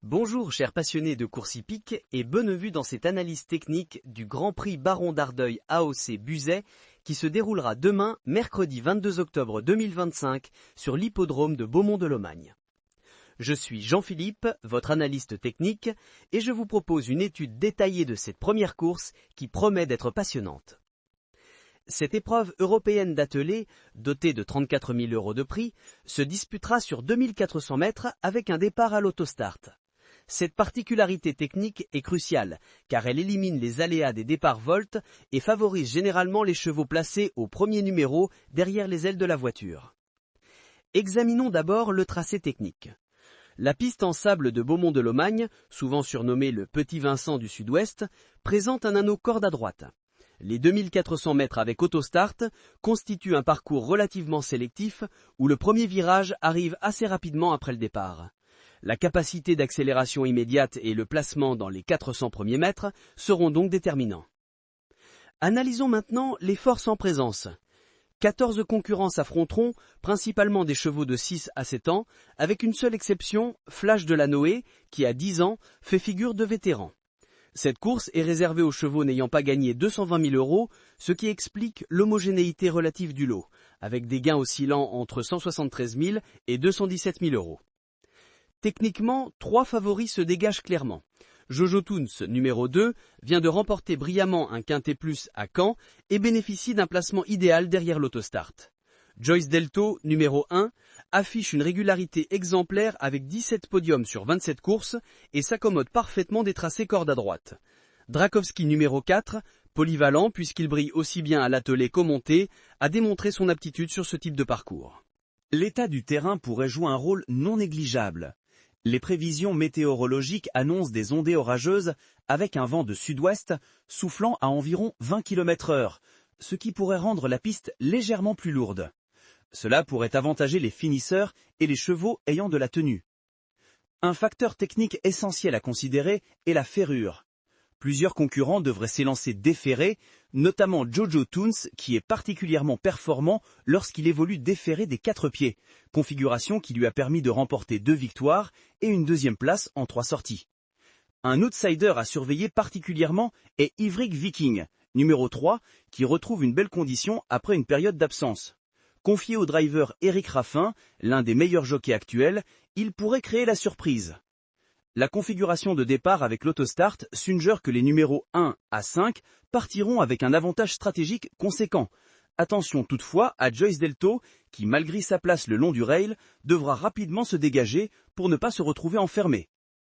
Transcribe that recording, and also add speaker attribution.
Speaker 1: Bonjour chers passionnés de course hippique et bonne vue dans cette analyse technique du Grand Prix Baron d'Ardeuil AOC Buzet qui se déroulera demain, mercredi 22 octobre 2025, sur l'hippodrome de Beaumont-de-Lomagne. Je suis Jean-Philippe, votre analyste technique, et je vous propose une étude détaillée de cette première course qui promet d'être passionnante. Cette épreuve européenne d'attelé, dotée de 34 000 € de prix, se disputera sur 2400 mètres avec un départ à l'autostart. Cette particularité technique est cruciale, car elle élimine les aléas des départs volts et favorise généralement les chevaux placés au premier numéro derrière les ailes de la voiture. Examinons d'abord le tracé technique. La piste en sable de Beaumont-de-Lomagne, souvent surnommée le Petit Vincent du Sud-Ouest, présente un anneau corde à droite. Les 2400 mètres avec autostart constituent un parcours relativement sélectif où le premier virage arrive assez rapidement après le départ. La capacité d'accélération immédiate et le placement dans les 400 premiers mètres seront donc déterminants. Analysons maintenant les forces en présence. 14 concurrents s'affronteront, principalement des chevaux de 6 à 7 ans, avec une seule exception, Flash de la Noé, qui à 10 ans fait figure de vétéran. Cette course est réservée aux chevaux n'ayant pas gagné 220 000 €, ce qui explique l'homogénéité relative du lot, avec des gains oscillant entre 173 000 et 217 000 €. Techniquement, 3 favoris se dégagent clairement. Jojo Toons, numéro 2, vient de remporter brillamment un quintet plus à Caen et bénéficie d'un placement idéal derrière l'autostart. Joyce Delto, numéro 1, affiche une régularité exemplaire avec 17 podiums sur 27 courses et s'accommode parfaitement des tracés corde à droite. Drakowski, numéro 4, polyvalent puisqu'il brille aussi bien à l'attelé qu'au monté, a démontré son aptitude sur ce type de parcours.
Speaker 2: L'état du terrain pourrait jouer un rôle non négligeable. Les prévisions météorologiques annoncent des ondées orageuses avec un vent de sud-ouest soufflant à environ 20 km/h, ce qui pourrait rendre la piste légèrement plus lourde. Cela pourrait avantager les finisseurs et les chevaux ayant de la tenue. Un facteur technique essentiel à considérer est la ferrure. Plusieurs concurrents devraient s'élancer déferrés, notamment Jojo Toons qui est particulièrement performant lorsqu'il évolue déferré des 4 pieds, configuration qui lui a permis de remporter 2 victoires et une deuxième place en 3 sorties. Un outsider à surveiller particulièrement est Ivric Viking, numéro 3, qui retrouve une belle condition après une période d'absence. Confié au driver Eric Raffin, l'un des meilleurs jockeys actuels, il pourrait créer la surprise. La configuration de départ avec l'autostart suggère que les numéros 1 à 5 partiront avec un avantage stratégique conséquent. Attention toutefois à Joyce Delto, qui malgré sa place le long du rail, devra rapidement se dégager pour ne pas se retrouver enfermé.